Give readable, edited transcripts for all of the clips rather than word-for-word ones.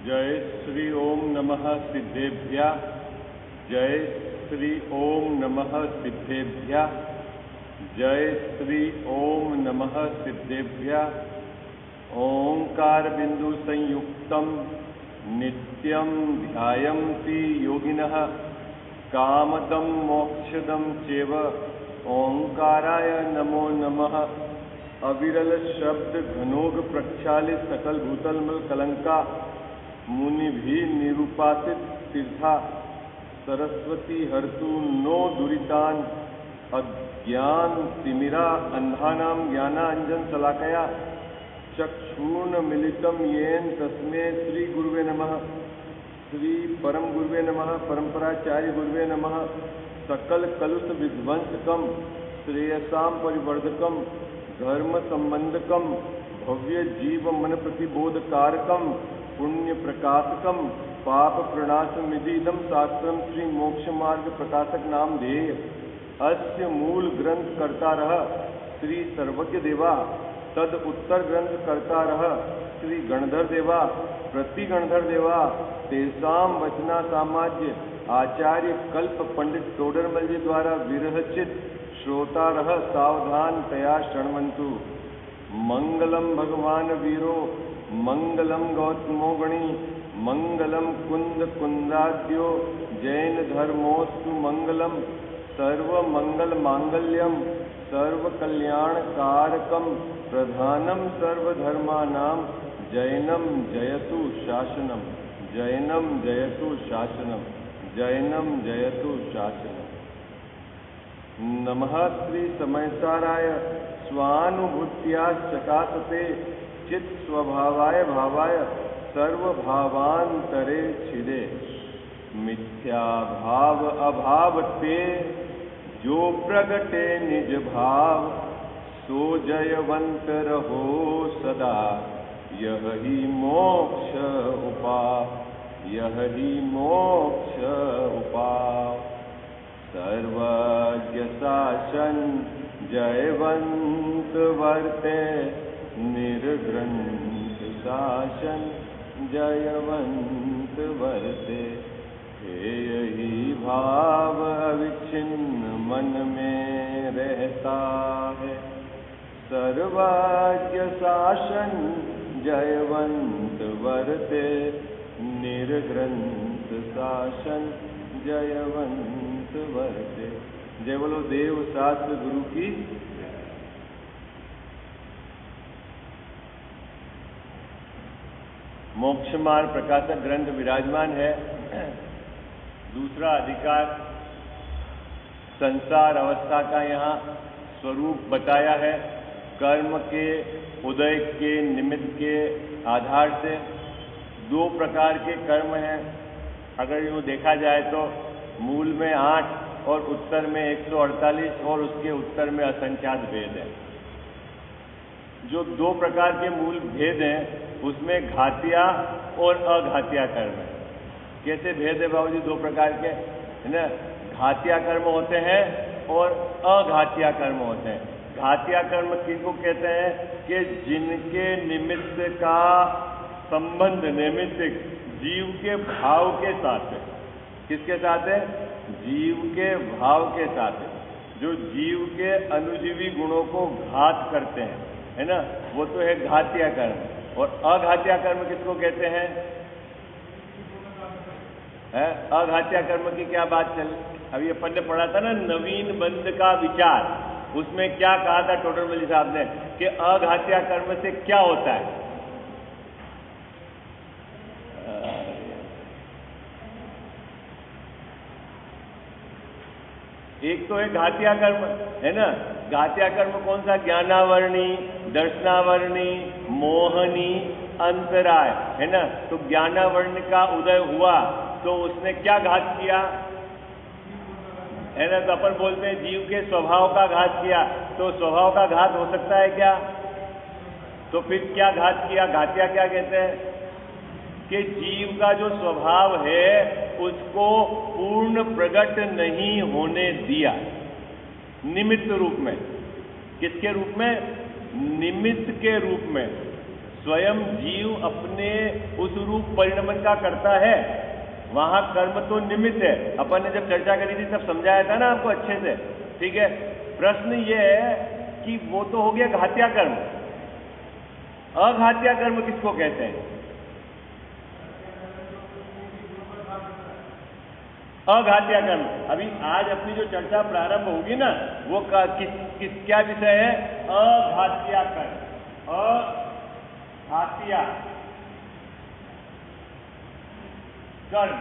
जय श्री ओम नमः सिद्धेभ्यः। जय श्री ओम नमः सिद्धेभ्यः। जय श्री ओम नमः सिद्धेभ्यः। ओंकार बिंदु संयुक्तम नित्यं ध्यायन्ति योगिनः कामदं मोक्षदं चैव ओंकाराय नमो नमः। अविरल शब्द घनोग प्रक्षालित सकल भूतल मल कलंका मुनि भी निरूपासित तीर्था सरस्वती हर्तु नो दुरितान अज्ञान तिमिरा अंधानाम ज्ञानांजन शलाकया चक्षुर्ण मिलितम येन तस्मै श्री गुरुवे नमः। श्री परम गुरुवे नमः। परंपराचार्य गुरुवे नमः। सकल कलुष विध्वंसकम श्रेयसाम परिवर्धकम धर्म संबंधकम भव्य जीव मन प्रतिबोधकारकम पुण्य प्रकाशकम पाप प्रणाशमिदम शास्त्रम श्री मोक्ष मार्ग प्रकाशक नाम ध्येय अस्य मूल ग्रंथ कर्ता रह श्री सर्वज्ञ देवा तद उत्तर ग्रंथ कर्ता रह श्री गणधर देवा प्रति गणधर देवा तेसाम वचना सामाज्य आचार्य कल्प पंडित टोडरमल जी द्वारा विरचित श्रोता रह सावधान तया शृण्वन्तु। मंगलम भगवान वीरो मंगलम गौतमो गणी मंगलम कुंद कुंदाद्यो जैन धर्मोस्तु मंगलम सर्व मंगल मांगल्यम सर्व कल्याण कारकम प्रधानम सर्वधर्मानां जैनम जयतु शासनम जैनम जयतु शासनम जैनम जयतु शासनम। नमः श्री समयसाराय स्वानुभूत्या चकासते चित स्वभावाय भावाय सर्वभावांतरे छिदे मिथ्या भाव अभाव ते जो प्रगटे निज भाव सो जयवंत रहो सदा यह ही मोक्ष उपाय यह ही मोक्ष उपाय। सर्वज्ञ शासन जयवंत वर्ते निर्ग्रंथ शासन जयवंत वर्ते हे यही भाव अविच्छिन्न मन में रहता है। सर्वज्ञ शासन जयवंत वर्ते निर्ग्रंथ शासन जयवंत वर्ते। जय बोलो देव शास्त्र गुरु की। मोक्ष मार्ग प्रकाशक ग्रंथ विराजमान है। दूसरा अधिकार संसार अवस्था का यहाँ स्वरूप बताया है। कर्म के उदय के निमित्त के आधार से दो प्रकार के कर्म हैं। अगर यूँ देखा जाए तो मूल में 8 और उत्तर में 148 और उसके उत्तर में असंख्यात भेद है। जो दो प्रकार के मूल भेद हैं उसमें घातिया और अघातिया कर्म है। कैसे भेद है बाबूजी? दो प्रकार के है ना। घातिया कर्म होते हैं और अघातिया कर्म होते हैं। घातिया कर्म किनको कहते हैं? कि जिनके निमित्त का संबंध निमित्त जीव के भाव के साथ है। किसके साथ है? जीव के भाव के साथ है। जो जीव के अनुजीवी गुणों को घात करते हैं, है ना, वो तो है घातिया कर्म। और अघातिया कर्म किसको कहते हैं? अघातिया कर्म की क्या बात चल, अभी अपन ने पढ़ा था ना नवीन बंध का विचार। उसमें क्या कहा था टोडरमल जी साहब ने कि अघातिया कर्म से क्या होता है? एक तो है घातिया कर्म, है ना। घातिया कर्म कौन सा? ज्ञानावरणी, दर्शनावरणी, मोहनी, अंतराय, है ना। तो ज्ञानावरण का उदय हुआ तो उसने क्या घात किया, है ना। तो अपन बोलते हैं जीव के स्वभाव का घात किया। तो स्वभाव का घात हो सकता है क्या? तो फिर क्या घात किया? घातिया क्या कहते हैं? कि जीव का जो स्वभाव है उसको पूर्ण प्रकट नहीं होने दिया, निमित्त रूप में। किसके रूप में? निमित्त के रूप में। स्वयं जीव अपने उस रूप परिणमन का करता है, वहां कर्म तो निमित्त है। अपन ने जब चर्चा करी थी तब समझाया था ना आपको अच्छे से, ठीक है। प्रश्न ये है कि वो तो हो गया घात्या कर्म, अघात्या कर्म किसको कहते हैं? अघात्या कर्म। अभी आज अपनी जो चर्चा प्रारंभ होगी ना वो क्या विषय है? अघात्या कर्म, अघात्या कर्म।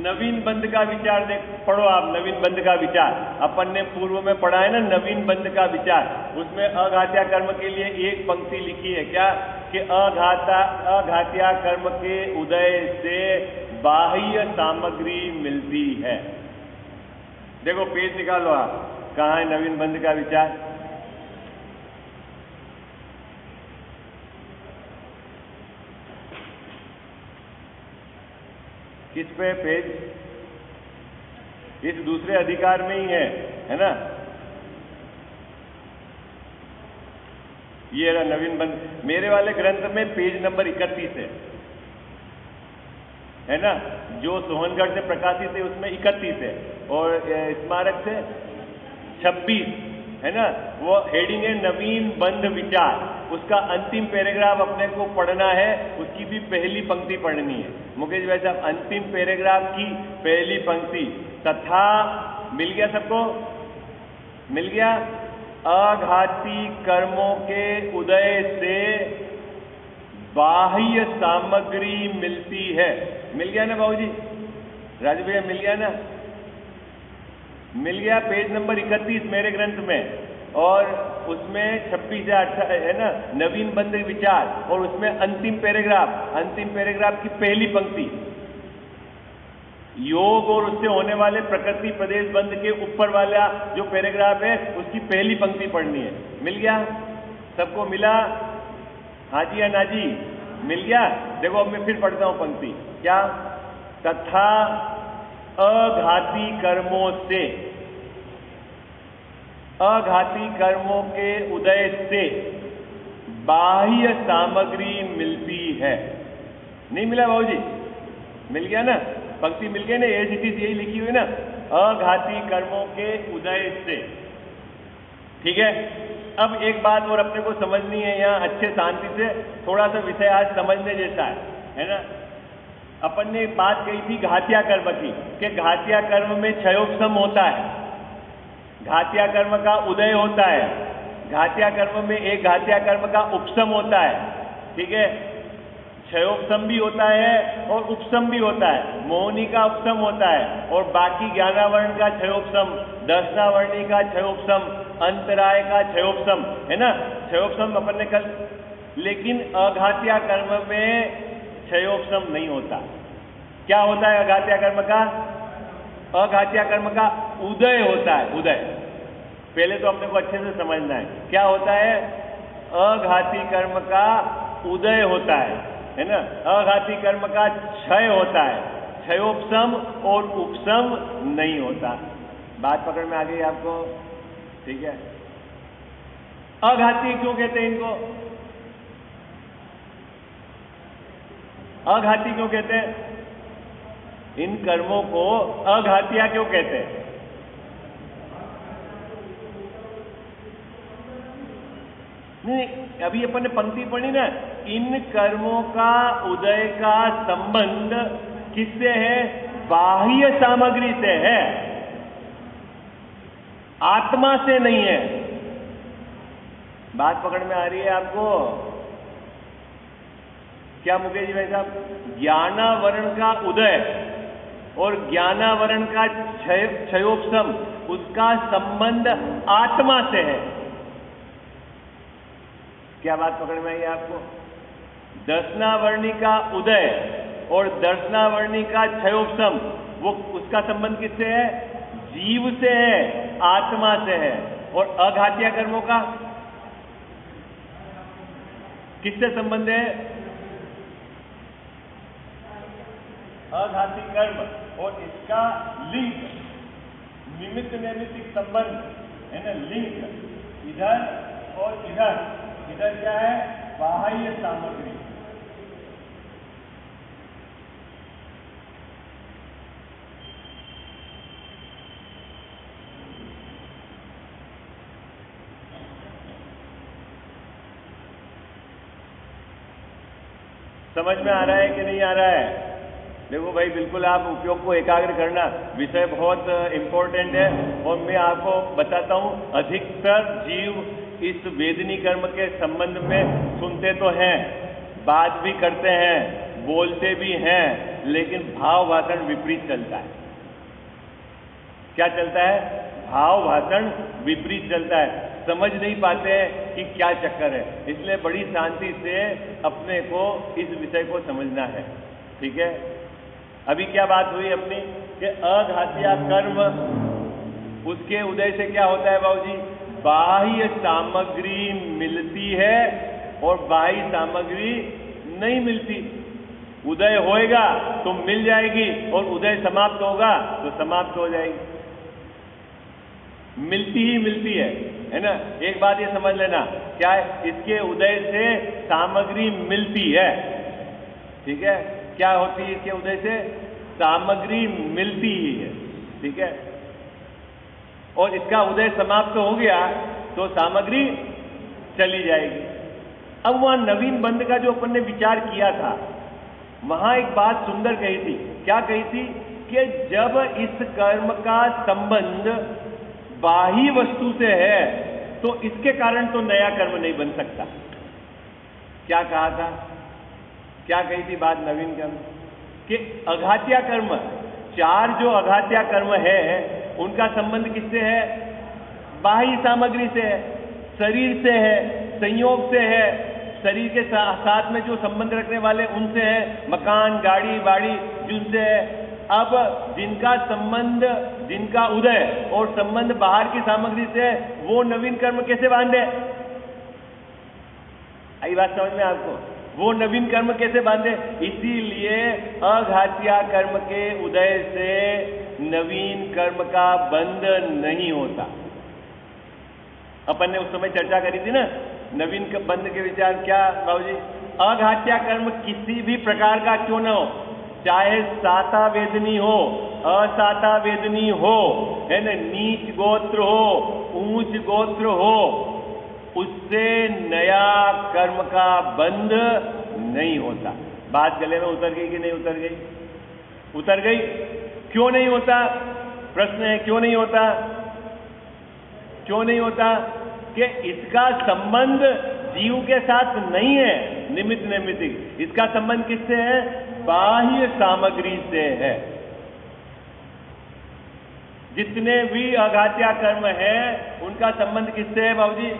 नवीन बंध का विचार देख पढ़ो आप, नवीन बंध का विचार अपन ने पूर्व में पढ़ा है ना, नवीन बंध का विचार। उसमें अघात्या कर्म के लिए एक पंक्ति लिखी है क्या कि अघात्या कर्म के उदय से बाह्य सामग्री मिलती है। देखो पेज निकालो आप, कहाँ है नवीन बंध का विचार? किस पे पेज? इस दूसरे अधिकार में ही है ना? ये रहा नवीन बंध। मेरे वाले ग्रंथ में पेज नंबर 31 है ना? जो सोहनगढ़ से प्रकाशित है उसमें 31 है और स्मारक से 26 है ना? वो हेडिंग है नवीन बंध विचार। उसका अंतिम पैराग्राफ अपने को पढ़ना है, उसकी भी पहली पंक्ति पढ़नी है। मुकेश भाई साहब, अंतिम पैराग्राफ की पहली पंक्ति, तथा मिल गया सबको? मिल गया? अघाती कर्मों के उदय से बाह्य सामग्री मिलती है। मिल गया ना बाबूजी? राजू भैया मिल गया ना? मिल गया। पेज नंबर 31 मेरे ग्रंथ में, और उसमें 26 या 28 है ना, नवीन बंध विचार, और उसमें अंतिम पैराग्राफ की पहली पंक्ति, योग और उससे होने वाले प्रकृति प्रदेश बंध के ऊपर वाला जो पैराग्राफ है उसकी पहली पंक्ति पढ़नी है। मिल गया? सबको मिला? हाँ जी या ना जी? मिल गया? देखो अब मैं फिर पढ़ता हूं पंक्ति, क्या? तथा अघाती कर्मों से, अघाती कर्मों के उदय से बाह्य सामग्री मिलती है। नहीं मिला बाबूजी? मिल गया ना? पंक्ति मिल गई ना? यही लिखी हुई ना, अघाती कर्मों के उदय से। ठीक है। अब एक बात और अपने को समझनी है यहाँ अच्छे शांति से, थोड़ा सा विषय आज समझने जैसा है ना? अपन ने बात कही थी घात्या कर्म की, कि घात्या कर्म में क्षयोपशम होता है, घात्या कर्म का उदय होता है, घात्या कर्म में एक घात्या कर्म का उपशम होता है। ठीक है, क्षयोपशम भी होता है और उपशम भी होता है। मोहनी का उपशम होता है और बाकी ज्ञानावरण का क्षयोपशम, दर्शनावर्णी का क्षयोपशम, अंतराय का क्षयोपशम, है ना? क्षयोपशम अपन ने कल। लेकिन अघात्या कर्म में क्षयोपशम नहीं होता। क्या होता है अघात्या कर्म का? अघात्या कर्म का उदय होता है। उदय पहले तो अपने को अच्छे से समझना है, क्या होता है? अघाती कर्म का उदय होता है ना? अघाती कर्म का क्षय होता है, क्षयोपशम और उपशम नहीं होता। बात पकड़ में आ गई आपको? ठीक है। अघाती क्यों कहते हैं इनको? अघाती क्यों कहते हैं? इन कर्मों को अघातिया क्यों कहते हैं? नहीं, अभी अपन ने पंक्ति पढ़ी ना, इन कर्मों का उदय का संबंध किससे है? बाह्य सामग्री से है, आत्मा से नहीं है। बात पकड़ में आ रही है आपको? क्या मुकेश भाई साहब? ज्ञानावरण का उदय और ज्ञानावरण का क्षयोपशम, उसका संबंध आत्मा से है। क्या बात पकड़ में आई आपको? दर्शनावर्णी का उदय और दर्शनावर्णी का क्षयोपशम, वो उसका संबंध किससे है? जीव से है, आत्मा से है। और अघात्या कर्मों का किससे संबंध है? अघाती कर्म और इसका लिंक, निमित्त नैमित्तिक संबंध है ना, लिंक इधर और इधर, इधर क्या है? बाह्य सामग्री। समझ में आ रहा है कि नहीं आ रहा है? देखो भाई, बिल्कुल आप उपयोग को एकाग्र करना, विषय बहुत इंपॉर्टेंट है। और मैं आपको बताता हूं, अधिकतर जीव इस वेदनी कर्म के संबंध में सुनते तो हैं, बात भी करते हैं, बोलते भी हैं, लेकिन भाव भाषण विपरीत चलता है। क्या चलता है? भाव भाषण विपरीत चलता है। समझ नहीं पाते हैं कि क्या चक्कर है। इसलिए बड़ी शांति से अपने को इस विषय को समझना है। ठीक है? अभी क्या बात हुई अपनी कि अघातीय कर्म, उसके उदय से क्या होता है बाबूजी? बाह्य सामग्री मिलती है और बाह्य सामग्री नहीं मिलती। उदय होएगा तो मिल जाएगी और उदय समाप्त होगा तो समाप्त हो जाएगी। मिलती ही मिलती है ना? एक बात ये समझ लेना, क्या है? इसके उदय से सामग्री मिलती है। ठीक है? क्या होती है इसके उदय से? सामग्री मिलती ही है। ठीक है? और इसका उदय समाप्त हो गया तो सामग्री चली जाएगी। अब वहां नवीन बंध का जो अपन ने विचार किया था, वहां एक बात सुंदर कही थी। क्या कही थी? कि जब इस कर्म का संबंध बाह्य वस्तु से है तो इसके कारण तो नया कर्म नहीं बन सकता। क्या कहा था? क्या कही थी बात नवीन कर्म कि अघातीय कर्म, चार जो अघातीय कर्म है उनका संबंध किससे है? बाह्य सामग्री से है, शरीर से है, संयोग से है, शरीर के साथ में जो संबंध रखने वाले उनसे है, मकान, गाड़ी, बाड़ी जिनसे है। अब जिनका संबंध, जिनका उदय और संबंध बाहर की सामग्री से है, वो नवीन कर्म कैसे बांधे? आई बात समझ में आपको? वो नवीन कर्म कैसे बांधे? इसीलिए अघातीय कर्म के उदय से नवीन कर्म का बंध नहीं होता। अपन ने उस समय चर्चा करी थी ना, नवीन बंध के विचार क्या बाबूजी? अघातीय कर्म किसी भी प्रकार का क्यों न हो, चाहे साता वेदनी हो, असाता वेदनी हो, है ना, नीच गोत्र हो, ऊंच गोत्र हो, उससे नया कर्म का बंध नहीं होता। बात गले में उतर गई कि नहीं उतर गई? उतर गई। क्यों नहीं होता? प्रश्न है, क्यों नहीं होता? क्यों नहीं होता? कि इसका संबंध जीव के साथ नहीं है, निमित्त नैमित्तिक। इसका संबंध किससे है? बाह्य सामग्री से है। जितने भी अघातीय कर्म है उनका संबंध किससे है बाबूजी?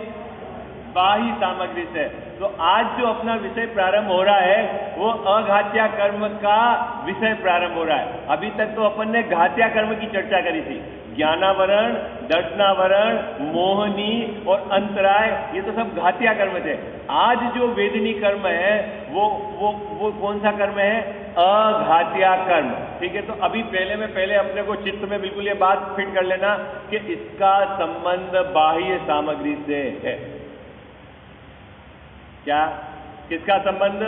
बाह्य सामग्री से। तो आज जो अपना विषय प्रारंभ हो रहा है वो अघातीय कर्म का विषय प्रारंभ हो रहा है। अभी तक तो अपन ने घातीय कर्म की चर्चा करी थी, ज्ञानावरण, दर्शनावरण, मोहनी और अंतराय, ये तो सब घातीय कर्म थे। आज जो वेदनी कर्म है वो कौन सा कर्म है? अघातीय कर्म। ठीक है? तो अभी पहले अपने को चित्त में बिल्कुल ये बात फिट कर लेना कि इसका संबंध बाह्य सामग्री से है। क्या? किसका संबंध?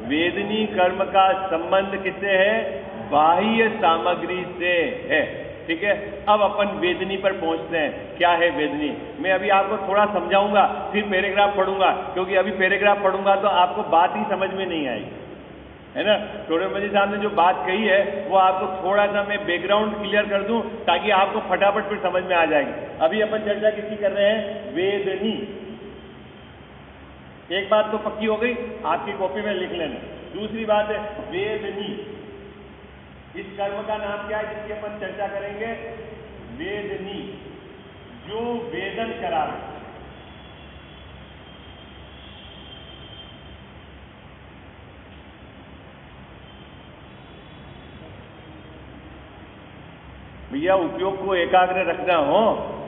वेदनी कर्म का संबंध किससे है? बाह्य सामग्री से है। ठीक है? अब अपन वेदनी पर पहुंचते हैं। क्या है वेदनी? मैं अभी आपको थोड़ा समझाऊंगा, फिर पैराग्राफ पढ़ूंगा, क्योंकि अभी पैराग्राफ पढ़ूंगा तो आपको बात ही समझ में नहीं आएगी, है ना? टोडरमल साहब ने जो बात कही है वो आपको थोड़ा सा मैं बैकग्राउंड क्लियर कर दूं ताकि आपको फटाफट फिर समझ में आ जाएगी। अभी अपन चर्चा किसकी कर रहे हैं? वेदनी। एक बात तो पक्की हो गई, आपकी कॉपी में लिख लेना। दूसरी बात है वेदनी। इस कर्म का नाम क्या है जिसकी अपन चर्चा करेंगे? वेदनी, जो वेदन करावे। भैया उपयोग को एकाग्र रखना हो,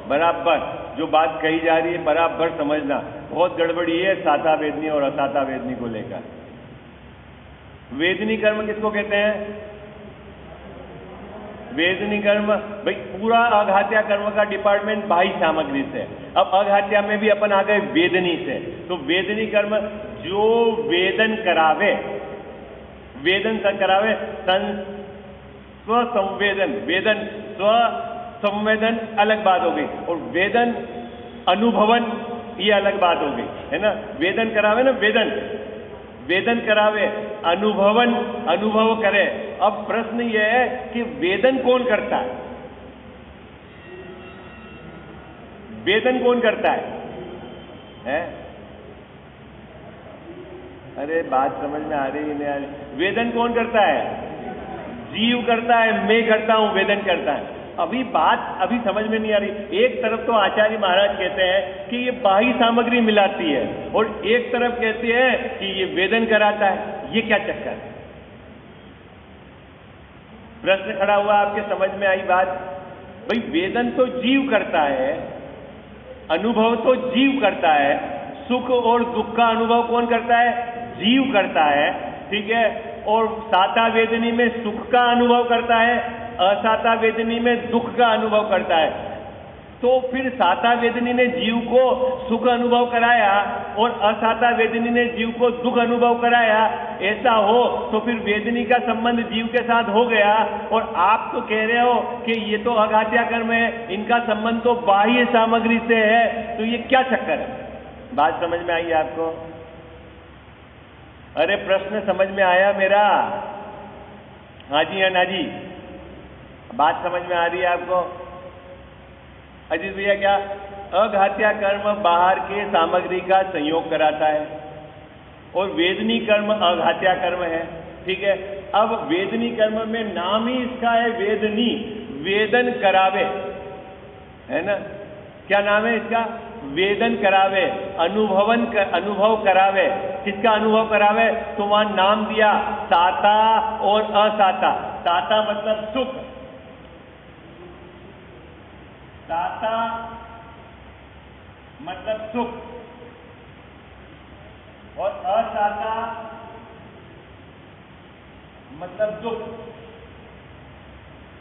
बराबर जो बात कही जा रही है बराबर समझना। बहुत गड़बड़ी है साता वेदनी और असाता वेदनी को लेकर। वेदनी कर्म किसको कहते हैं? वेदनी कर्म, भाई पूरा अघात्या कर्म का डिपार्टमेंट बाह्य सामग्री से। अब अघात्या में भी अपन आ गए वेदनी से। तो वेदनी कर्म जो वेदन करावे, वेदन करावे, स्व संवेदन, वेदन स्व संवेदन अलग बात हो गई, और वेदन अनुभवन ये अलग बात हो गई, है ना। वेदन करावे ना, वेदन, वेदन करावे, अनुभवन, अनुभव करे। अब प्रश्न यह है कि वेदन कौन करता है? वेदन कौन करता है? अरे बात समझ में आ रही है नहीं आ रही? वेदन कौन करता है? जीव करता है, मैं करता हूं, वेदन करता है। अभी बात अभी समझ में नहीं आ रही। एक तरफ तो आचार्य महाराज कहते हैं कि ये बाह्य सामग्री मिलाती है, और एक तरफ कहते हैं कि ये वेदन कराता है। ये क्या चक्कर है? प्रश्न खड़ा हुआ, आपके समझ में आई बात? भाई वेदन तो जीव करता है, अनुभव तो जीव करता है, सुख और दुख का अनुभव कौन करता है? जीव करता है, ठीक है। और साता वेदनी में सुख का अनुभव करता है, असाता वेदनी में दुख का अनुभव करता है। तो फिर साता वेदनी ने जीव को सुख अनुभव कराया और असाता वेदनी ने जीव को दुख अनुभव कराया, ऐसा हो तो फिर वेदनी का संबंध जीव के साथ हो गया। और आप तो कह रहे हो कि ये तो अघात्या कर्म है, इनका संबंध तो बाह्य सामग्री से है, तो ये क्या चक्कर है? बात समझ में आई आपको? अरे प्रश्न समझ में आया मेरा? हाँ जी, ना जी? बात समझ में आ रही है आपको? अजीत भैया, क्या अघात्या कर्म बाहर के सामग्री का संयोग कराता है और वेदनी कर्म अघात्या कर्म है, ठीक है। अब वेदनी कर्म में नाम ही इसका है वेदनी, वेदन करावे, है ना। क्या नाम है इसका? वेदन करावे, अनुभव करावे। किसका अनुभव करावे? तो वहां नाम दिया साता और असाता। साता मतलब सुख, साता मतलब सुख, और असाता मतलब दुख,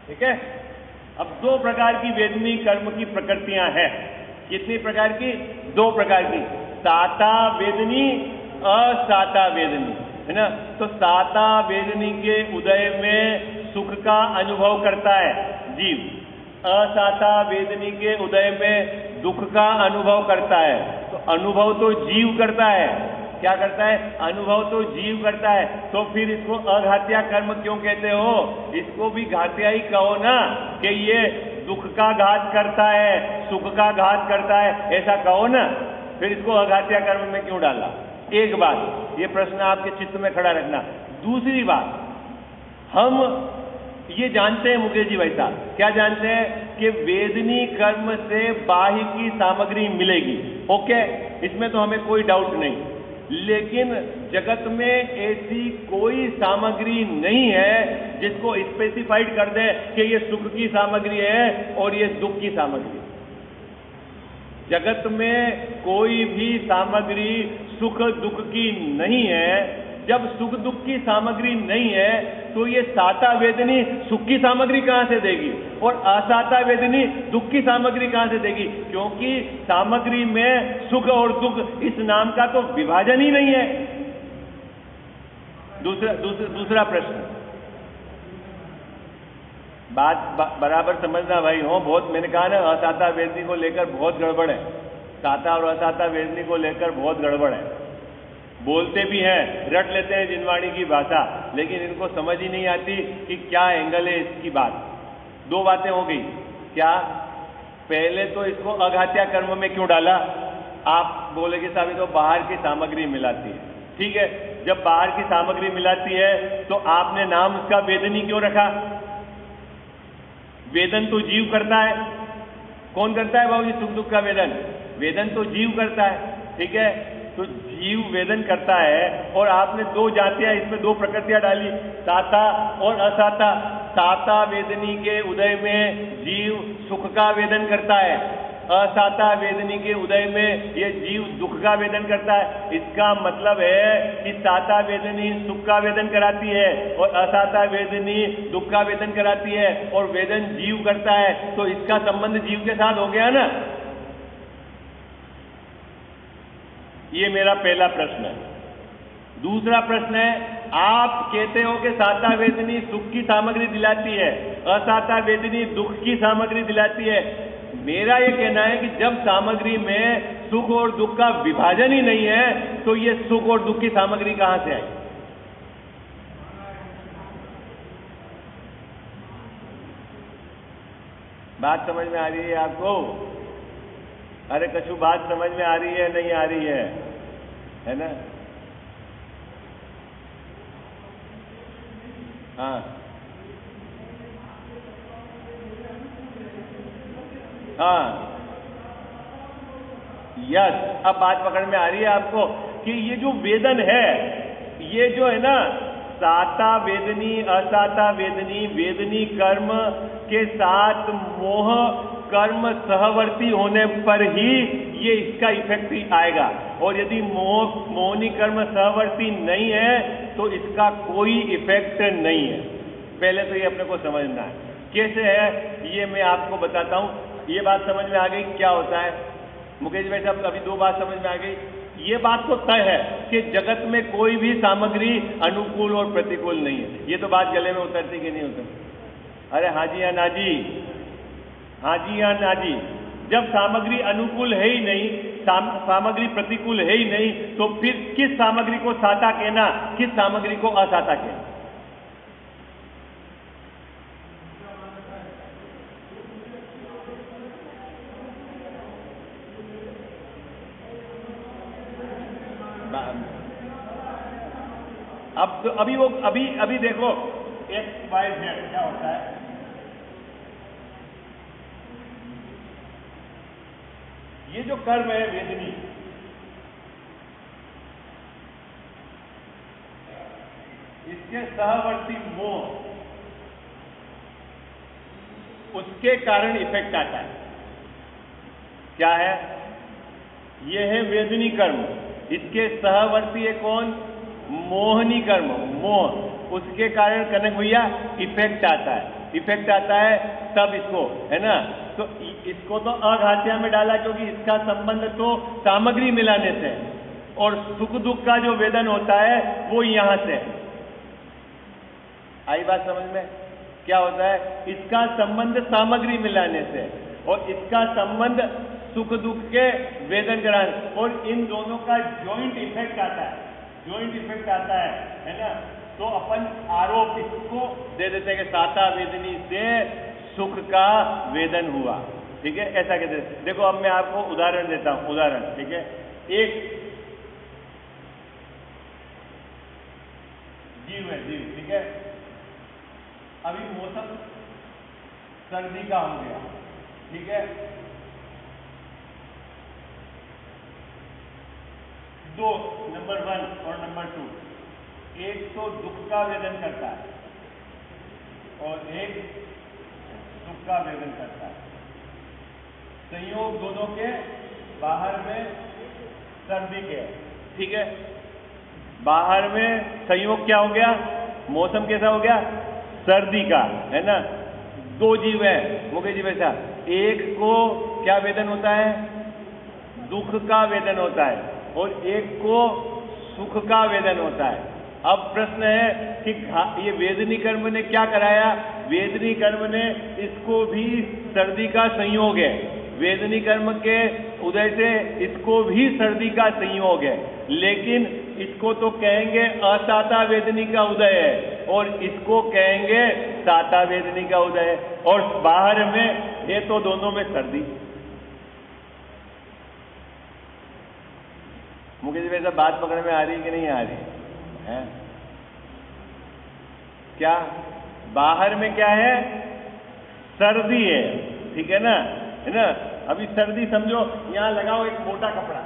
ठीक है। अब दो प्रकार की वेदनी कर्म की प्रकृतियां हैं। कितनी प्रकार की? दो प्रकार की, साता वेदनी, असाता वेदनी, है ना। तो साता वेदनी के उदय में सुख का अनुभव करता है जीव, असाता वेदनी के उदय में दुख का अनुभव करता है। तो अनुभव तो जीव करता है। क्या करता है? अनुभव तो जीव करता है। तो फिर इसको अघात्या कर्म क्यों कहते हो? इसको भी घात्या ही कहो ना, कि ये दुख का घात करता है, सुख का घात करता है, ऐसा कहो ना। फिर इसको अघात्या कर्म में क्यों डाला? एक बात, ये प्रश्न आपके चित्त में खड़ा रखना। दूसरी बात, हम ये जानते हैं मुकेश जी भाई साहब, क्या जानते हैं? कि वेदनी कर्म से बाह्य की सामग्री मिलेगी, ओके, इसमें तो हमें कोई डाउट नहीं। लेकिन जगत में ऐसी कोई सामग्री नहीं है जिसको स्पेसिफाइड कर दे कि ये सुख की सामग्री है और ये दुख की सामग्री। जगत में कोई भी सामग्री सुख दुख की नहीं है। जब सुख दुख की सामग्री नहीं है तो ये साता वेदनी सुख की सामग्री कहां से देगी और असाता वेदनी दुख की सामग्री कहां से देगी? क्योंकि सामग्री में सुख और दुख इस नाम का तो विभाजन ही नहीं है। दूसरा प्रश्न, बात बराबर समझना भाई हो। बहुत मैंने कहा ना, असाता वेदनी को लेकर बहुत गड़बड़ है। साता और असाता वेदनी को लेकर बहुत गड़बड़ है। बोलते भी हैं, रट लेते हैं जिनवाणी की भाषा, लेकिन इनको समझ ही नहीं आती कि क्या एंगल है इसकी बात। दो बातें हो गई। क्या? पहले तो इसको अघात्या कर्म में क्यों डाला? आप बोले कि साहब तो बाहर की सामग्री मिलाती है, ठीक है। जब बाहर की सामग्री मिलाती है तो आपने नाम उसका वेदनी क्यों रखा? वेदन तो जीव करता है। कौन करता है बाबूजी सुख दुख का वेदन? वेदन तो जीव करता है, ठीक है। तो जीव वेदन करता है और आपने दो जातियां, इसमें दो प्रकृतियां डाली, साता और असाता। साता वेदनी के उदय में जीव सुख का वेदन करता है, असाता वेदनी के उदय में ये जीव दुख का वेदन करता है। इसका मतलब है कि साता वेदनी सुख का वेदन कराती है और असाता वेदनी दुख का वेदन कराती है और वेदन जीव करता है, तो इसका संबंध जीव के साथ हो गया ना। ये मेरा पहला प्रश्न है। दूसरा प्रश्न है, आप कहते हो कि साता वेदनी सुख की सामग्री दिलाती है, असाता वेदनी दुख की सामग्री दिलाती है। मेरा ये कहना है कि जब सामग्री में सुख और दुख का विभाजन ही नहीं है तो ये सुख और दुख की सामग्री कहां से आई? बात समझ में आ रही है आपको? अरे कछु बात समझ में आ रही है नहीं आ रही है ना? हाँ हाँ यस, अब बात पकड़ में आ रही है आपको कि ये जो वेदन है, ये जो है ना, साता वेदनी असाता वेदनी, वेदनी कर्म के साथ मोह कर्म सहवर्ती होने पर ही ये इसका इफेक्ट ही आएगा। और यदि मोहनी कर्म सहवर्ती नहीं है तो इसका कोई इफेक्ट नहीं है। पहले तो ये अपने को समझना है कैसे है, ये मैं आपको बताता हूं। ये बात समझ में आ गई क्या होता है? मुकेश भाई साहब, अभी दो बात समझ में आ गई। ये बात तो तय है कि जगत में कोई भी सामग्री अनुकूल और प्रतिकूल नहीं है। ये तो बात गले में उतरती कि नहीं उतरती? अरे हाँ जी या ना जी, हाँ जी या ना जी। जब सामग्री अनुकूल है ही नहीं, सामग्री प्रतिकूल है ही नहीं, तो फिर किस सामग्री को साता कहना, किस सामग्री को असाता कहना? अब तो अभी देखो एक्स वाई जेड क्या होता है। ये जो कर्म है वेदनी, इसके सहवर्ती मोह, उसके कारण इफेक्ट आता है। क्या है? ये है वेदनी कर्म, इसके सहवर्ती है कौन? मोहनी कर्म, मोह, उसके कारण कनक भैया इफेक्ट आता है। इफेक्ट आता है तब इसको, है ना, तो इसको तो अघात्या में डाला क्योंकि इसका संबंध तो सामग्री मिलाने से, और सुख दुख का जो वेदन होता है वो यहां से। आई बात समझ में? क्या होता है? इसका संबंध सामग्री मिलाने से और इसका संबंध सुख दुख के वेदन कराने, और इन दोनों का जॉइंट इफेक्ट आता है। जॉइंट इफेक्ट आता है ना, तो अपन आरोप इसको दे देते हैं कि साता वेदनी से सुख का वेदन हुआ। ठीक है, ऐसा कहते हैं। देखो अब मैं आपको उदाहरण देता हूं, उदाहरण। ठीक है, एक जीव है, जीव, ठीक है, अभी मौसम सर्दी का हो गया, ठीक है, दो, नंबर 1 और नंबर 2, एक तो दुख का वेदन करता है और एक सुख का वेदन करता है। संयोग दोनों के बाहर में सर्दी के, ठीक है, बाहर में संयोग क्या हो गया? मौसम कैसा हो गया? सर्दी का, है ना। दो जीव है मुकेश जी वैसा, एक को क्या वेदन होता है? दुख का वेदन होता है और एक को सुख का वेदन होता है। अब प्रश्न है कि ये वेदनी कर्म ने क्या कराया? वेदनी कर्म ने इसको भी सर्दी का संयोग है, वेदनी कर्म के उदय से इसको भी सर्दी का संयोग है, लेकिन इसको तो कहेंगे असाता वेदनी का उदय है और इसको कहेंगे साता वेदनी का उदय है, और बाहर में ये तो दोनों में सर्दी। मुकेश भाई साहब, बात पकड़ में आ रही कि नहीं आ रही है? क्या बाहर में क्या है? सर्दी है, ठीक है ना, है ना। अभी सर्दी समझो, यहां लगाओ एक मोटा कपड़ा,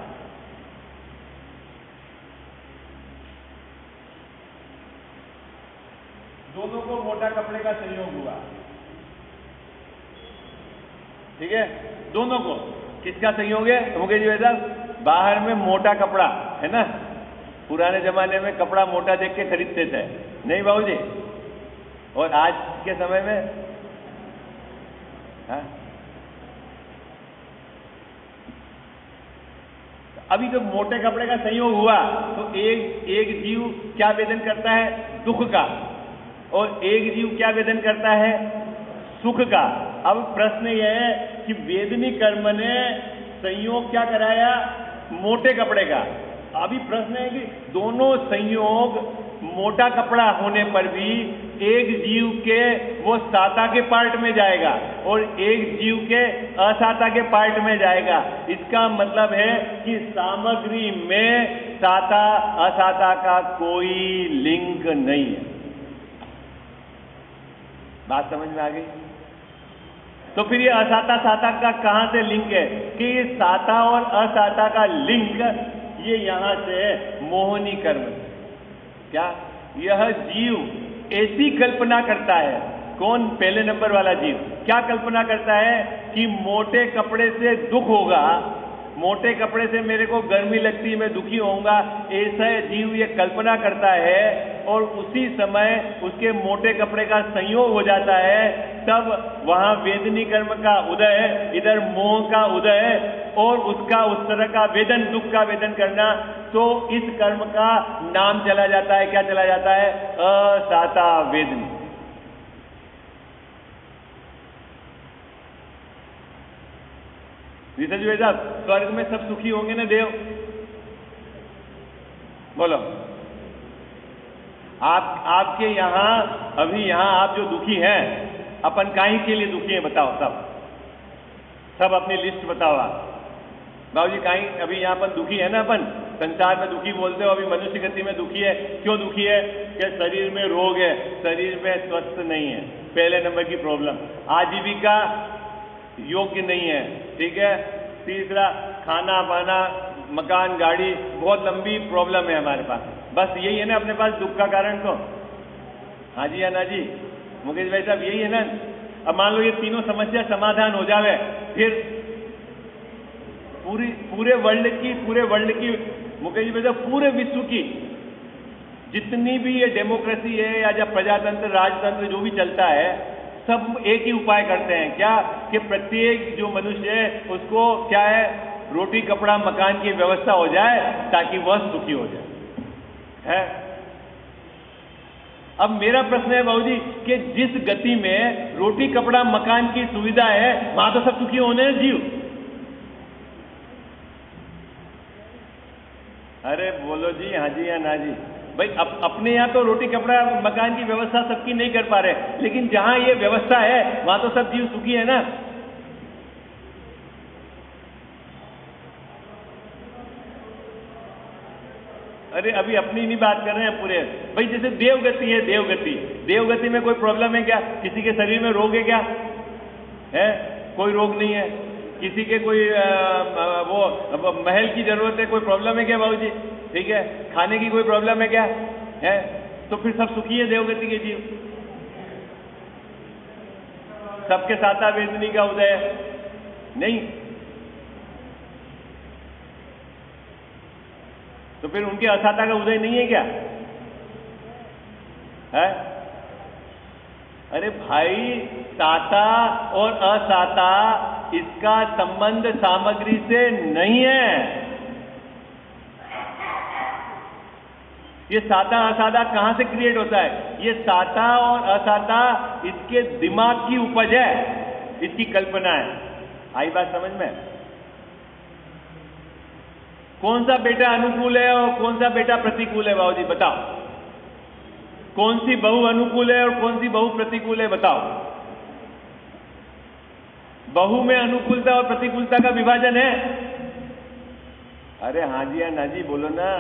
दोनों को मोटा कपड़े का संयोग हुआ, ठीक है, दोनों को। किसका संयोग है मुकेश जी भाई साहब? बाहर में मोटा कपड़ा है ना, पुराने जमाने में कपड़ा मोटा देख के खरीदते थे, नहीं बाबूजी? और आज के समय में हाँ? अभी जब मोटे कपड़े का संयोग हुआ तो एक जीव क्या वेदन करता है? दुख का, और एक जीव क्या वेदन करता है? सुख का। अब प्रश्न यह है कि वेदनी कर्म ने संयोग क्या कराया? मोटे कपड़े का। अभी प्रश्न है कि दोनों संयोग मोटा कपड़ा होने पर भी एक जीव के वो साता के पार्ट में जाएगा और एक जीव के असाता के पार्ट में जाएगा। इसका मतलब है कि सामग्री में साता असाता का कोई लिंक नहीं है। बात समझ में आ गई? तो फिर ये असाता साता का कहां से लिंक है? कि ये साता और असाता का लिंक ये यहां से मोहनी कर्म से। क्या यह जीव ऐसी कल्पना करता है? कौन? पहले नंबर वाला जीव क्या कल्पना करता है कि मोटे कपड़े से दुख होगा, मोटे कपड़े से मेरे को गर्मी लगती, मैं दुखी होऊंगा, ऐसा जीव ये कल्पना करता है और उसी समय उसके मोटे कपड़े का संयोग हो जाता है। तब वहां वेदनी कर्म का उदय, इधर मोह का उदय और उसका उस तरह का वेदन, दुख का वेदन करना, तो इस कर्म का नाम चला जाता है, क्या चला जाता है? असाता वेदनी। ऋषभ जी साहब, स्वर्ग में सब सुखी होंगे ना देव? बोलो। आपके यहां, अभी यहां आप जो दुखी हैं, अपन काहे के लिए दुखी हैं बताओ? सब अपनी लिस्ट बताओ आप। बाबूजी काहे अभी यहां अपन दुखी है ना? अपन संसार में दुखी बोलते हो, अभी मनुष्य गति में दुखी है। क्यों दुखी है? कि शरीर में रोग है, शरीर में स्वस्थ नहीं है, पहले नंबर की प्रॉब्लम। आजीविका योग्य नहीं है, ठीक है। तीसरा, खाना पाना, मकान, गाड़ी, बहुत लंबी प्रॉब्लम है हमारे पास। बस यही है ना अपने पास दुख का कारण? तो हाँ जी या ना जी मुकेश भाई साहब, यही है ना? अब मान लो ये तीनों समस्या समाधान हो जावे, फिर पूरे वर्ल्ड की मुकेश भाई साहब, पूरे विश्व की जितनी भी ये डेमोक्रेसी है या जब प्रजातंत्र, राजतंत्र जो भी चलता है, सब एक ही उपाय करते हैं। क्या? कि प्रत्येक जो मनुष्य है उसको क्या है? रोटी कपड़ा मकान की व्यवस्था हो जाए ताकि वह सुखी हो जाए, है? अब मेरा प्रश्न है बाबूजी कि जिस गति में रोटी कपड़ा मकान की सुविधा है, वहां तो सब सुखी होने हैं जीव। अरे बोलो जी, हाँ जी या ना जी? भाई अपने यहाँ तो रोटी कपड़ा मकान की व्यवस्था सबकी नहीं कर पा रहे, लेकिन जहां ये व्यवस्था है वहां तो सब जीव सुखी है ना? अरे अभी अपनी नहीं बात कर रहे हैं पूरे। भाई जैसे देवगति है, देवगति में कोई प्रॉब्लम है क्या? किसी के शरीर में रोग है क्या? है? कोई रोग नहीं है। किसी के कोई वो महल की जरूरत है, कोई प्रॉब्लम है क्या बाबूजी? ठीक है। खाने की कोई प्रॉब्लम है क्या? है? तो फिर सब सुखी है देवगति के जीव। सबके साता वेदनी का उदय नहीं, तो फिर उनके असाता का उदय नहीं है क्या? है? अरे भाई, साता और असाता इसका संबंध सामग्री से नहीं है। ये साता असाता कहां से क्रिएट होता है? ये साता और असाता इसके दिमाग की उपज है, इसकी कल्पना है। आई बात समझ में? कौन सा बेटा अनुकूल है और कौन सा बेटा प्रतिकूल है बाबूजी बताओ? कौन सी बहू अनुकूल है और कौन सी बहू प्रतिकूल है बताओ? बहू में अनुकूलता और प्रतिकूलता का विभाजन है? अरे हाँ जी या ना जी बोलो ना।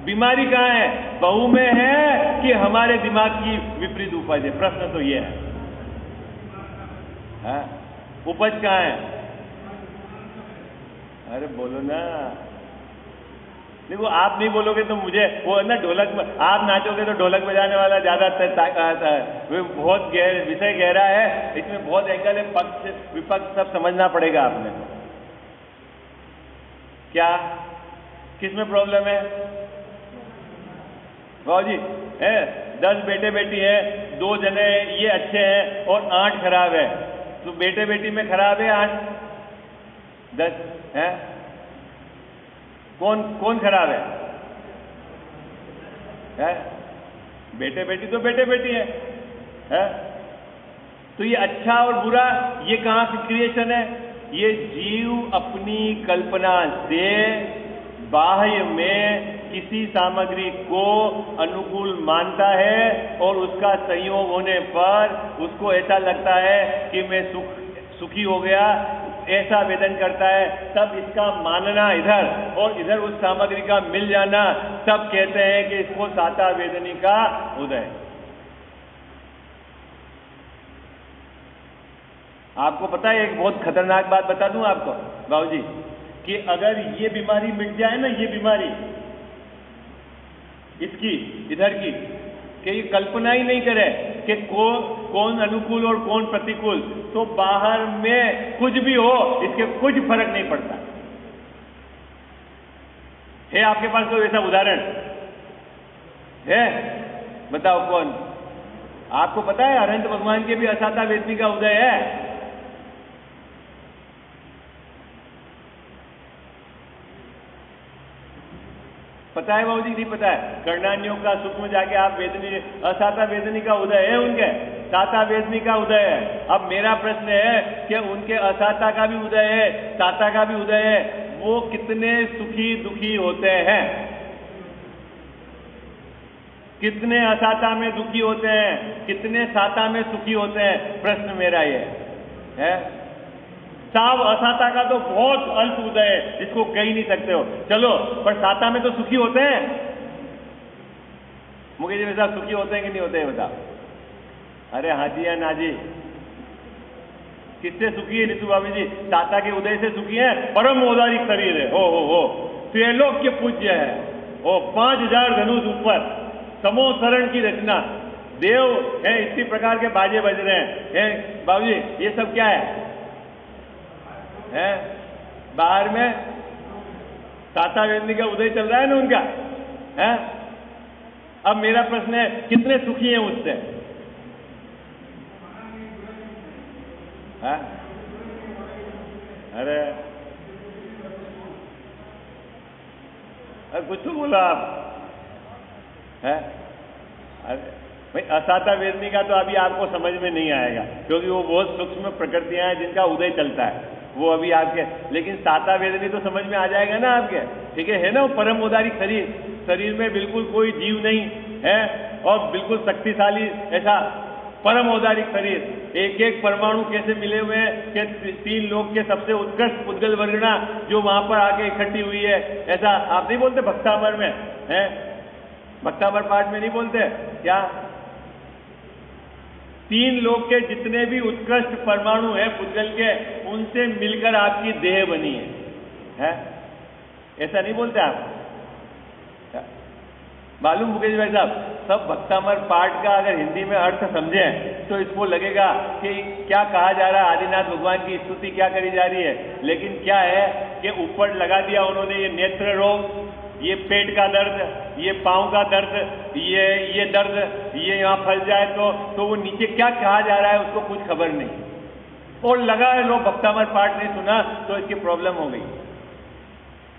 बीमारी कहाँ है? बहू में है कि हमारे दिमाग की विपरीत उपज है? प्रश्न तो ये है, उपज कहाँ है? अरे बोलो ना। देखो आप नहीं बोलोगे तो मुझे वो है ना ढोलक, आप नाचोगे तो ढोलक बजाने वाला ज्यादा बहुत विषय गहरा है, इसमें बहुत एंगल है, पक्ष विपक्ष सब समझना पड़ेगा आपने। क्या किसमें प्रॉब्लम है बाबू जी? है 10 बेटे बेटी है, 2 जने ये अच्छे हैं और 8 खराब है, तो बेटे बेटी में खराब है 8 10 है, कौन कौन खराब है? बेटे बेटी तो बेटे बेटी है? तो ये अच्छा और बुरा ये कहाँ से क्रिएशन है? ये जीव अपनी कल्पना से बाह्य में किसी सामग्री को अनुकूल मानता है और उसका संयोग होने पर उसको ऐसा लगता है कि मैं सुखी हो गया, ऐसा वेदन करता है। तब इसका मानना इधर और इधर उस सामग्री का मिल जाना, तब कहते हैं कि इसको साता वेदनी का उदय। आपको पता है एक बहुत खतरनाक बात बता दूं आपको बाबूजी, कि अगर ये बीमारी मिट जाए ना, ये बीमारी इसकी इधर की, कि ये कल्पना ही नहीं करे कि कौन अनुकूल और कौन प्रतिकूल, तो बाहर में कुछ भी हो इसके कुछ फर्क नहीं पड़ता है। आपके पास कोई ऐसा उदाहरण है? बताओ कौन? आपको पता है अनंत भगवान के भी असाता वेदनी का उदय है। पता है बाबूजी? नहीं पता है? कर्णान्यों का सुख में जाके आप वेदनी, असाता वेदनी का उदय है, उनके साता वेदनी का उदय है। अब मेरा प्रश्न है कि उनके असाता का भी उदय है, साता का भी उदय है, वो कितने सुखी दुखी होते हैं? कितने असाता में दुखी होते हैं, कितने साता में सुखी होते हैं? प्रश्न मेरा ये है। साव असाता का तो बहुत अल्प उदय है, जिसको कह ही नहीं सकते हो, चलो, पर साता में तो सुखी होते हैं। मुकेश जी साहब सुखी होते हैं कि नहीं होते हैं बताओ? अरे हाँ जी या ना जी? किससे सुखी है नीतू भाभी जी? साता के उदय से सुखी है। परम औदारिक शरीर है, हो त्रिलोक के पूज्य है, ओ 5000 धनुष ऊपर, समोसरण की रचना, देव है, इसी प्रकार के बाजे बज रहे हैं बाबूजी। ये सब क्या है? बाहर में साता वेदनी का उदय चल रहा है ना उनका, है? अब मेरा प्रश्न है कितने सुखी हैं उससे? है? अरे कुछ तो बोला आप, है? अरे भाई असाता वेदनी का तो अभी आपको समझ में नहीं आएगा, क्योंकि वो बहुत सूक्ष्म प्रकृतियां हैं जिनका उदय चलता है, वो अभी आपके, लेकिन साता वेदनी तो समझ में आ जाएगा ना आपके, ठीक है ना? वो परम औदारिक शरीर, शरीर में बिल्कुल कोई जीव नहीं है और बिल्कुल शक्तिशाली ऐसा परम औदारिक शरीर, एक एक परमाणु कैसे मिले हुए हैं कि 3 लोक के सबसे उत्कृष्ट पुद्गल वर्गणा जो वहां पर आके इकट्ठी हुई है, ऐसा आप नहीं बोलते भक्तामर में? है भक्तामर पाठ में नहीं बोलते क्या? 3 लोक के जितने भी उत्कृष्ट परमाणु हैं पुद्गल के, उनसे मिलकर आपकी देह बनी है? ऐसा नहीं बोलते आप? मालूम मुकेश भाई साहब, सब भक्तामर पाठ का अगर हिंदी में अर्थ समझें तो इसको लगेगा कि क्या कहा जा रहा है, आदिनाथ भगवान की स्तुति क्या करी जा रही है, लेकिन क्या है कि ऊपर लगा दिया उन्होंने ये नेत्र रोग, ये पेट का दर्द, ये पांव का दर्द, ये दर्द, ये यहाँ फंस जाए तो वो नीचे क्या कहा जा रहा है उसको कुछ खबर नहीं, और लगा है लोग भक्तामर पाठ नहीं सुना तो इसकी प्रॉब्लम हो गई,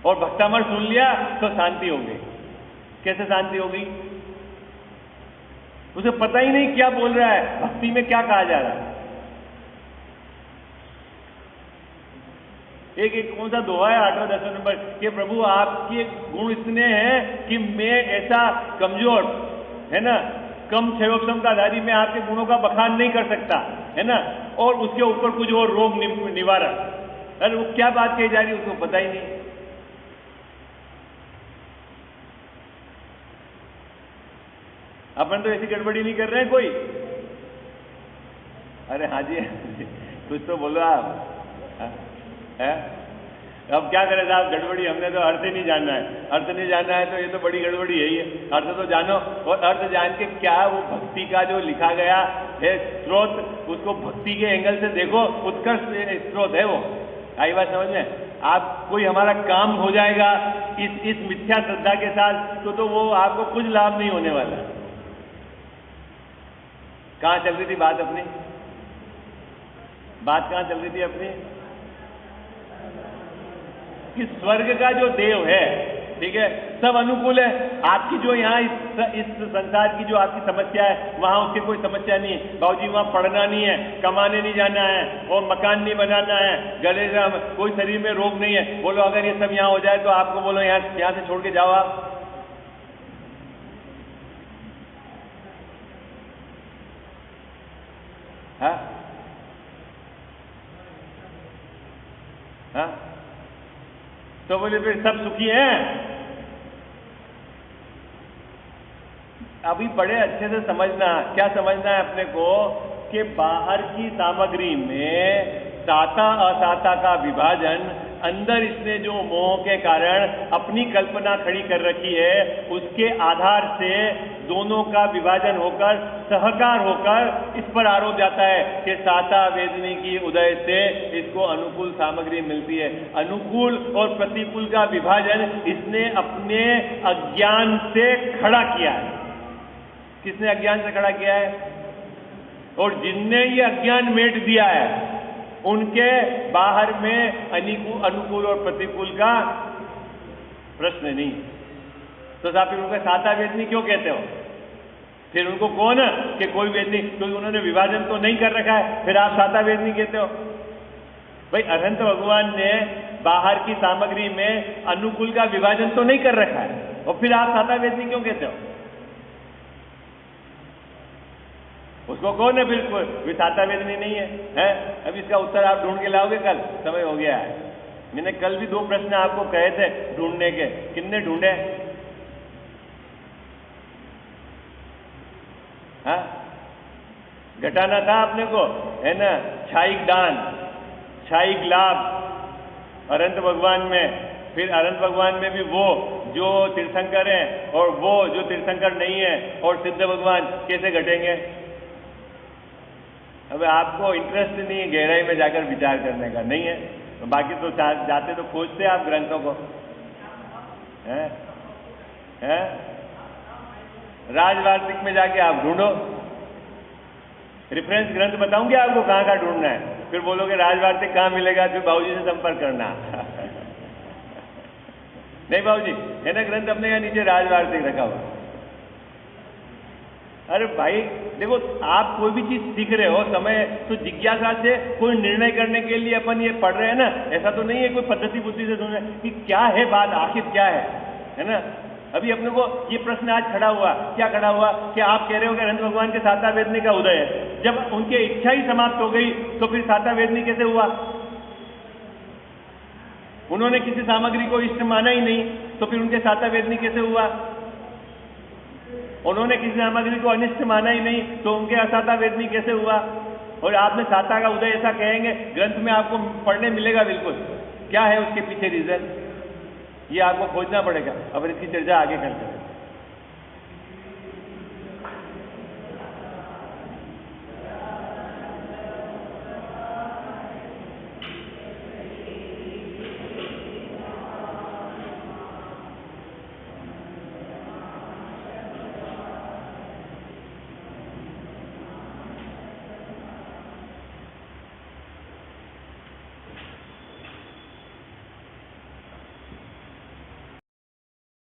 और भक्तामर सुन लिया तो शांति हो गई। कैसे शांति हो गई? उसे पता ही नहीं क्या बोल रहा है, भक्ति में क्या कहा जा रहा है। एक कौन सा दोहा है 8वां 10वां नंबर कि प्रभु आपके गुण इतने हैं कि मैं ऐसा कमजोर, है ना, कम क्षमताधारी में आपके गुणों का बखान नहीं कर सकता, है ना, और उसके ऊपर कुछ और रोग निवारण। अरे वो क्या बात कही जा रही है उसको पता ही नहीं। अपन तो ऐसी गड़बड़ी नहीं कर रहे हैं कोई। अरे हाँ जी कुछ तो बोलो आप, है? अब क्या करें साहब, गड़बड़ी, हमने तो अर्थ ही नहीं जानना है। अर्थ नहीं जानना है तो ये तो बड़ी गड़बड़ी है ही है। अर्थ तो जानो, और अर्थ जान के क्या वो भक्ति का जो लिखा गया है स्रोत, उसको भक्ति के एंगल से देखो, उत्कर्ष स्रोत है वो। आई बात समझ में? आप कोई हमारा काम हो जाएगा इस मिथ्या श्रद्धा के साथ तो वो आपको कुछ लाभ नहीं होने वाला। कहाँ चल रही थी बात अपनी? बात कहाँ चल रही थी अपनी? कि स्वर्ग का जो देव है, ठीक है, सब अनुकूल है। आपकी जो यहाँ इस संसार की जो आपकी समस्या है, वहां उसकी कोई समस्या नहीं है। बाबूजी वहां पढ़ना नहीं है, कमाने नहीं जाना है, और मकान नहीं बनाना है, गले का कोई शरीर में रोग नहीं है। बोलो अगर ये सब यहाँ हो जाए तो आपको बोलो यहाँ से छोड़ के जाओ आप। हाँ हाँ, तो बोले फिर सब सुखी हैं। अभी बड़े अच्छे से समझना, क्या समझना है अपने को, कि बाहर की सामग्री में साता असाता का विभाजन, अंदर इसने जो मोह के कारण अपनी कल्पना खड़ी कर रखी है, उसके आधार से दोनों का विभाजन होकर सहकार होकर इस पर आरोप जाता है कि साता वेदनी की उदय से इसको अनुकूल सामग्री मिलती है। अनुकूल और प्रतिकूल का विभाजन इसने अपने अज्ञान से खड़ा किया है। किसने अज्ञान से खड़ा किया है? और जिनने ये अज्ञान मेट दिया है उनके बाहर में अनुकूल और प्रतिकूल का प्रश्न नहीं। तो साहब फिर उनको साता वेदनी क्यों कहते हो? फिर उनको कौन है कि कोई वेदनी, क्योंकि उन्होंने विभाजन तो नहीं कर रखा है, फिर आप साता वेदनी कहते हो? भाई अनंत भगवान ने बाहर की सामग्री में अनुकूल का विभाजन तो नहीं कर रखा है, और फिर आप साता वेदनी क्यों कहते हो? उसको कौन है बिल्कुल विसाता वेदनी नहीं है, हैं? अब इसका उत्तर आप ढूंढ के लाओगे कल, समय हो गया है। मैंने कल भी 2 प्रश्न आपको कहे थे ढूंढने के, कितने ढूंढे? हाँ, घटाना था अपने को, है ना? छाइक दान, छाइक लाभ अनंत भगवान में, फिर अनंत भगवान में भी वो जो तीर्थंकर हैं और वो जो तीर्थंकर नहीं है, और सिद्ध भगवान कैसे घटेंगे? अब आपको इंटरेस्ट नहीं है गहराई में जाकर विचार करने का, नहीं है तो बाकी तो जाते तो खोजते आप ग्रंथों को, हैं? हैं? राजवार्तिक में जाके आप ढूंढो, रेफरेंस ग्रंथ बताऊंगे आपको कहाँ कहाँ ढूंढना है, फिर बोलोगे राजवार्तिक कहाँ मिलेगा, फिर बाबूजी से संपर्क करना। नहीं बाबूजी, है ना ग्रंथ अपने यहाँ नीचे राजवार्तिक रखा हुआ। अरे भाई देखो, आप कोई भी चीज सीख रहे हो समय, तो जिज्ञासा से कोई निर्णय करने के लिए अपन ये पढ़ रहे हैं ना, ऐसा तो नहीं है कोई पद्धति बुद्धि से ढूंढ रहे कि क्या है बात, आखिर क्या है ना? अभी अपने को ये प्रश्न आज खड़ा हुआ, क्या खड़ा हुआ कि आप कह रहे हो कि अनंत भगवान के साता वेदनी का उदय है। जब उनकी इच्छा ही समाप्त हो गई तो फिर साता वेदनी कैसे हुआ? उन्होंने किसी सामग्री को इष्ट माना ही नहीं, तो फिर उनके साता वेदनी कैसे हुआ? उन्होंने किसी सामग्री को अनिष्ट माना ही नहीं, तो उनके असाता वेदनी कैसे हुआ? और आपने साता का उदय ऐसा कहेंगे, ग्रंथ में आपको पढ़ने मिलेगा बिल्कुल, क्या है उसके पीछे रीजन, ये आपको खोजना पड़ेगा। अब इसकी चर्चा आगे करते हैं।